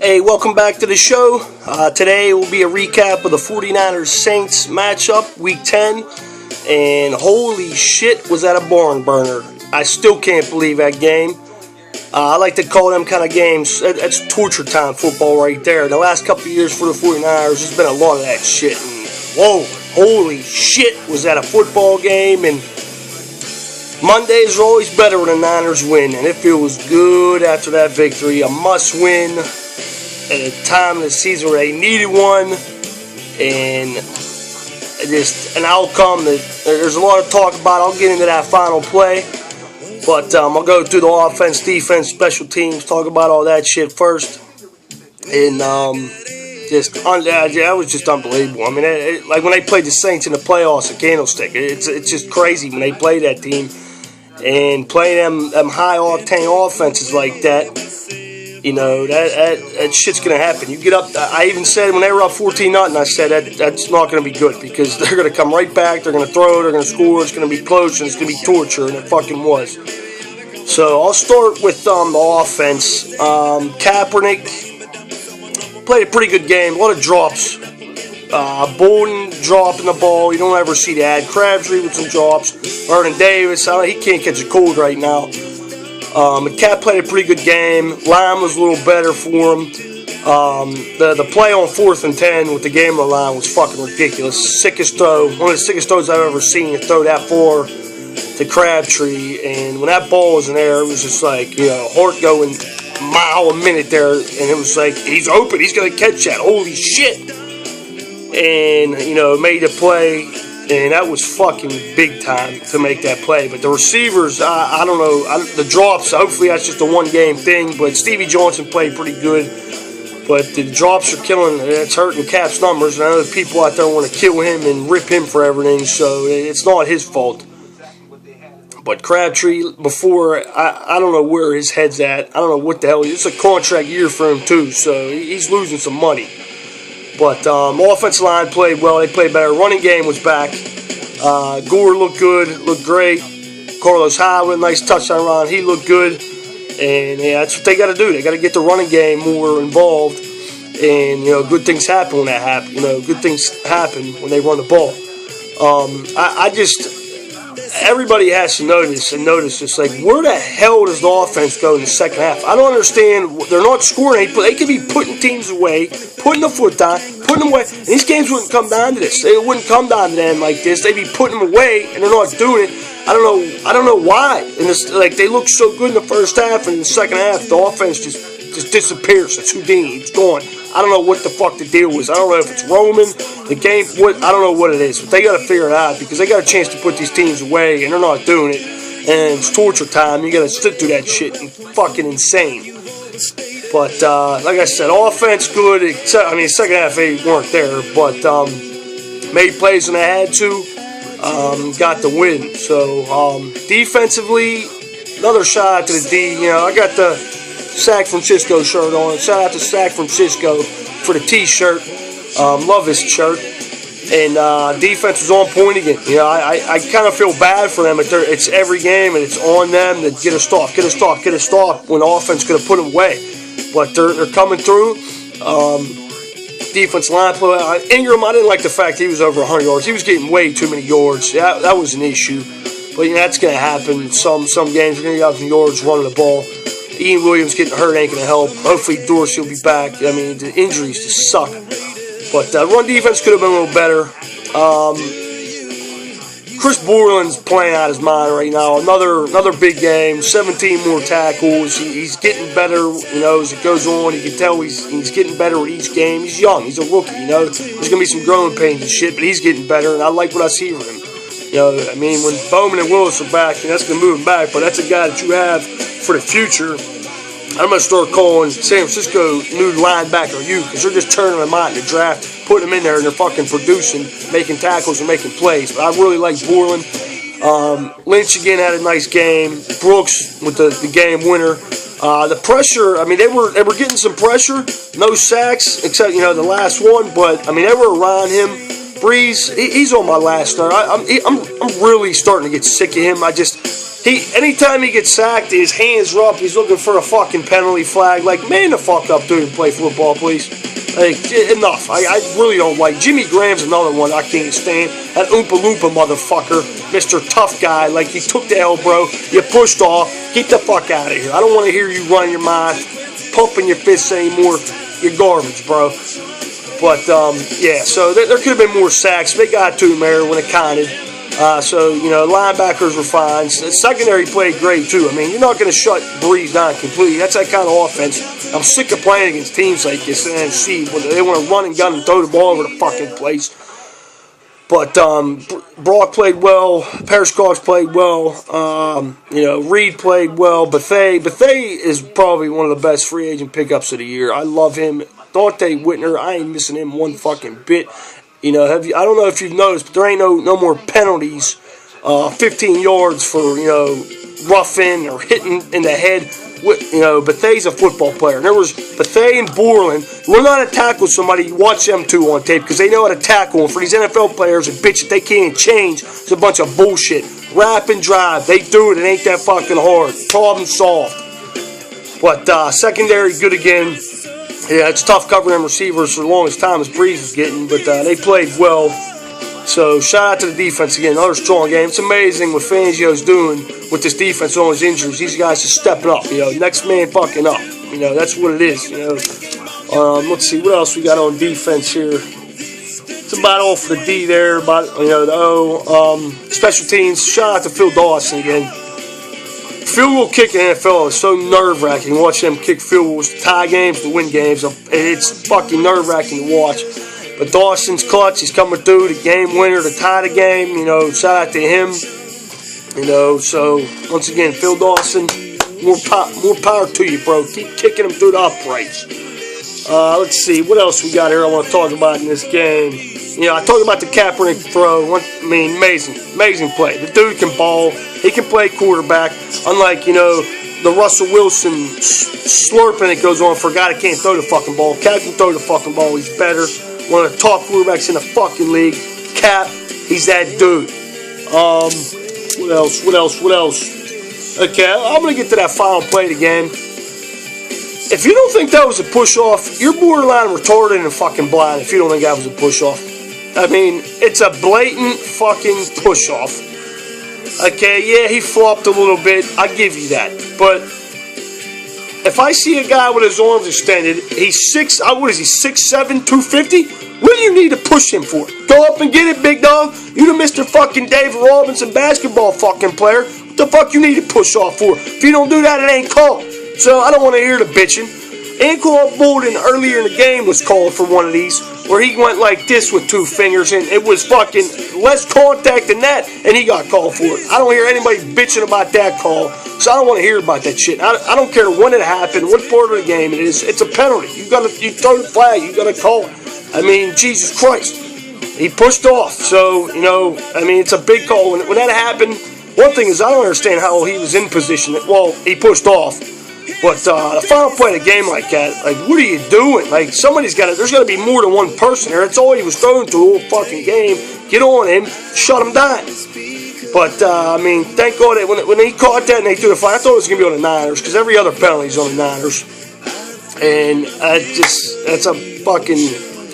Hey, welcome back to the show. Today will be a recap of the 49ers-Saints matchup, Week 10. And holy shit, was that a barn burner. I still can't believe that game. I like to call them kind of games, that's torture time football right there. The last couple of years for the 49ers, there's been a lot of that shit. And whoa, holy shit, was that a football game. And Mondays are always better when the Niners win. And it feels good after that victory. A must-win at a time of the season where they needed one, and just an outcome that there's a lot of talk about. I'll get into that final play, but I'll go through the offense, defense, special teams, talk about all that shit first. And that was just unbelievable. I mean, like when they played the Saints in the playoffs at Candlestick, it's just crazy when they play that team and play them high octane offenses like that. You know, that shit's going to happen. You get up, I even said when they were up 14-0, I said that's not going to be good because they're going to come right back, they're going to throw, they're going to score, it's going to be close, and it's going to be torture, and it fucking was. So I'll start with the offense. Kaepernick played a pretty good game, a lot of drops. Bolden dropping the ball, you don't ever see that. Crabtree with some drops. Vernon Davis, he can't catch a cold right now. Cat played a pretty good game. Line was a little better for him. The play on 4th and 10 with the game on the line was fucking ridiculous. Sickest throw, one of the sickest throws I've ever seen. To throw that far to Crabtree, and when that ball was in there, it was just like, you know, heart going mile a minute there, and it was like, he's open, he's gonna catch that. Holy shit! And you know, made the play. And that was fucking big time to make that play. But the receivers, I don't know. The drops, hopefully that's just a one-game thing. But Stevie Johnson played pretty good. But the drops are killing. It's hurting Cap's numbers. And I know people out there want to kill him and rip him for everything. So it's not his fault. But Crabtree, before, I don't know where his head's at. I don't know what the hell. It's a contract year for him, too. So he's losing some money. But offensive line played well. They played better. Running game was back. Gore looked good, looked great. Carlos Hyde with a nice touchdown run. He looked good. And yeah, that's what they got to do. They got to get the running game more involved. And, you know, good things happen when that happens. You know, good things happen when they run the ball. Everybody has to notice just like, where the hell does the offense go in the second half? I don't understand. They're not scoring. They could be putting teams away, putting the foot down, putting them away. And these games wouldn't come down to this. They wouldn't come down to them like this. They'd be putting them away, and they're not doing it. I don't know why. And it's like they look so good in the first half, and in the second half, the offense just disappears. It's Houdini. It's gone. I don't know what the fuck the deal was. I don't know if it's Roman, the game, I don't know what it is. But they got to figure it out because they got a chance to put these teams away, and they're not doing it. And it's torture time. You got to sit through that shit and fucking insane. But, like I said, offense good. Except, I mean, second half they weren't there. But made plays when they had to. Got the win. So, defensively, another shout out to the D. You know, I got the San Francisco shirt on. Shout out to San Francisco for the T-shirt. Love this shirt. And defense was on point again. You know, I kind of feel bad for them. It's every game, and it's on them to get a stop when the offense could have put them away. But they're coming through. Defense line play. Ingram, I didn't like the fact he was over 100 yards. He was getting way too many yards. That was an issue. But you know, that's going to happen. Some games are going to get out some yards running the ball. Ian Williams getting hurt ain't going to help. Hopefully Dorsey will be back. I mean, the injuries just suck. But run defense could have been a little better. Chris Borland's playing out his mind right now. Another big game. 17 more tackles. He's getting better. You know, as it goes on, you can tell he's getting better with each game. He's young. He's a rookie. You know, there's going to be some growing pains and shit, but he's getting better, and I like what I see from him. You know, I mean, when Bowman and Willis are back, and that's going to move him back, but that's a guy that you have for the future. I'm going to start calling San Francisco new linebacker U because they're just turning them out in the draft, putting them in there, and they're fucking producing, making tackles and making plays. But I really like Borland. Lynch again had a nice game. Brooks with the game winner. The pressure, I mean, they were getting some pressure. No sacks, except, you know, the last one. But, I mean, they were around him. Breeze, he's on my last nerve. I'm really starting to get sick of him. Anytime he gets sacked, his hands are up. He's looking for a fucking penalty flag. Like, man the fuck up, dude, and play football, please. Like, enough. I really don't like. Jimmy Graham's another one I can't stand. That Oompa Loompa motherfucker, Mr. Tough Guy. Like, you took the L, bro. You pushed off. Get the fuck out of here. I don't want to hear you run your mouth, pumping your fists anymore. You're garbage, bro. But, yeah, so there could have been more sacks. They got to him there when it counted. So, linebackers were fine. The secondary played great, too. I mean, you're not going to shut Breeze down completely. That's that kind of offense. I'm sick of playing against teams like this in the NFC when they want to run and gun and throw the ball over the fucking place. But Brock played well. Periscox played well. Reed played well. Bethea is probably one of the best free agent pickups of the year. I love him. Dante Whitner, I ain't missing him one fucking bit. I don't know if you've noticed, but there ain't no more penalties. 15 yards for, roughing or hitting in the head. Bethea's a football player. And there was Bethea and Borland. Learn how to tackle somebody. You watch them two on tape because they know how to tackle. And for these NFL players, a bitch that they can't change, it's a bunch of bullshit. Wrap and drive. They do it. It ain't that fucking hard. Problem solved. But secondary, good again. Yeah, it's tough covering them receivers for the longest time as Breeze was getting, but they played well. So shout out to the defense again. Another strong game. It's amazing what Fangio's doing with this defense on his injuries. These guys are stepping up. Next man fucking up. That's what it is. Let's see what else we got on defense here. It's about all for the D there. About the O. Special teams. Shout out to Phil Dawson again. Field goal kick in the NFL is so nerve-wracking. Watch them kick field goals to tie games, to win games. It's fucking nerve-wracking to watch. But Dawson's clutch. He's coming through the game winner to tie the game. Shout out to him. So once again, Phil Dawson, more power to you, bro. Keep kicking him through the uprights. Let's see what else we got here. I want to talk about in this game. I talked about the Kaepernick throw. Amazing play. The dude can ball. He can play quarterback. Unlike, the Russell Wilson slurping that goes on for a guy that can't throw the fucking ball. Cap can throw the fucking ball. He's better. One of the top quarterbacks in the fucking league. Cap, he's that dude. What else? Okay, I'm going to get to that final play again. If you don't think that was a push-off, you're borderline retarded and fucking blind if you don't think that was a push-off. I mean, it's a blatant fucking push-off. Okay, yeah, he flopped a little bit. I give you that. But if I see a guy with his arms extended, he's 6'7", 250? What do you need to push him for? Go up and get it, big dog. You the Mr. fucking David Robinson basketball fucking player. What the fuck you need to push off for? If you don't do that, it ain't called. So I don't want to hear the bitching. Ankle Bolden earlier in the game was called for one of these, where he went like this with two fingers, and it was fucking less contact than that, and he got called for it. I don't hear anybody bitching about that call, so I don't want to hear about that shit. I don't care when it happened, what part of the game it is. It's a penalty. You throw the flag. You got to call it. I mean, Jesus Christ. He pushed off, so, it's a big call. When that happened, one thing is I don't understand how he was in position. Well, he pushed off. But the final play of a game like that, like, what are you doing? Like, there's got to be more than one person there. That's all he was throwing to the whole fucking game. Get on him, shut him down. But, thank God that when he caught that and they threw the flag, I thought it was going to be on the Niners, because every other penalty is on the Niners. And that's a fucking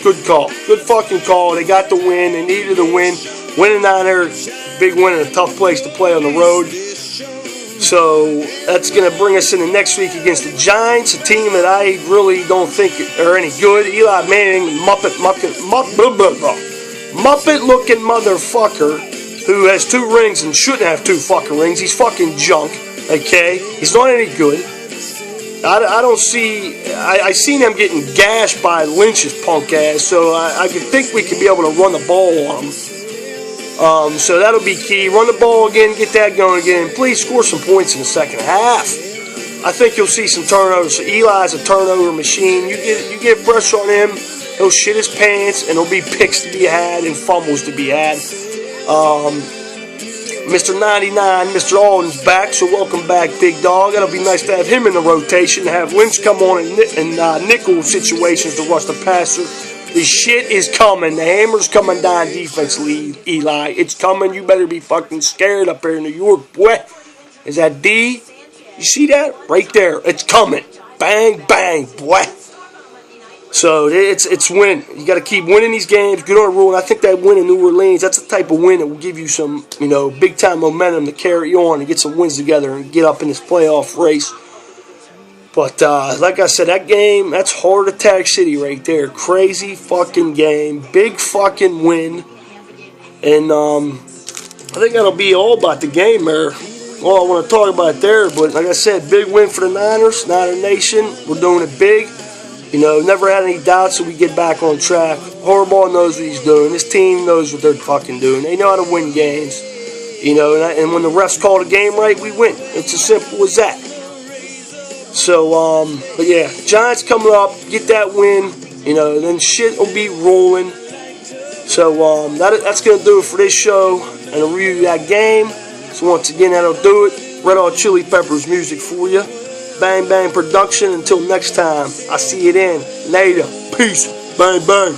good call. Good fucking call. They got the win. They needed the win. Winning down there, big win in a tough place to play on the road. So that's going to bring us into next week against the Giants, a team that I really don't think are any good. Eli Manning, Muppet-looking motherfucker who has 2 rings and shouldn't have 2 fucking rings. He's fucking junk, okay? He's not any good. I don't see... I seen him getting gashed by Lynch's punk ass, so I could think we could be able to run the ball on him. So that'll be key. Run the ball again, get that going again. Please score some points in the second half. I think you'll see some turnovers. So Eli's a turnover machine. You get pressure on him, he'll shit his pants, and there'll be picks to be had and fumbles to be had. Mr. 99, Mr. Alden's back, so welcome back, big dog. It'll be nice to have him in the rotation, to have Lynch come on in nickel situations to rush the passer. The shit is coming. The hammer's coming down defensively, Eli. It's coming. You better be fucking scared up here in New York, boy. Is that D? You see that? Right there. It's coming. Bang, bang, boy. So it's win. You got to keep winning these games. Good on the rule. And I think that win in New Orleans, that's the type of win that will give you some, big time momentum to carry on and get some wins together and get up in this playoff race. But like I said, that game, that's Heart Attack City right there. Crazy fucking game. Big fucking win. And I think that'll be all about the game there. All I want to talk about there. But like I said, big win for the Niners. Niner Nation. We're doing it big. Never had any doubts, so we get back on track. Harbaugh knows what he's doing. This team knows what they're fucking doing. They know how to win games. And when the refs call the game right, we win. It's as simple as that. So, but yeah, Giants coming up, get that win. Then shit will be rolling. So, that's going to do it for this show and a review of that game. So once again, that'll do it. Red Hot Chili Peppers music for you. Bang Bang Production. Until next time, I see you then. Later. Peace. Bang Bang.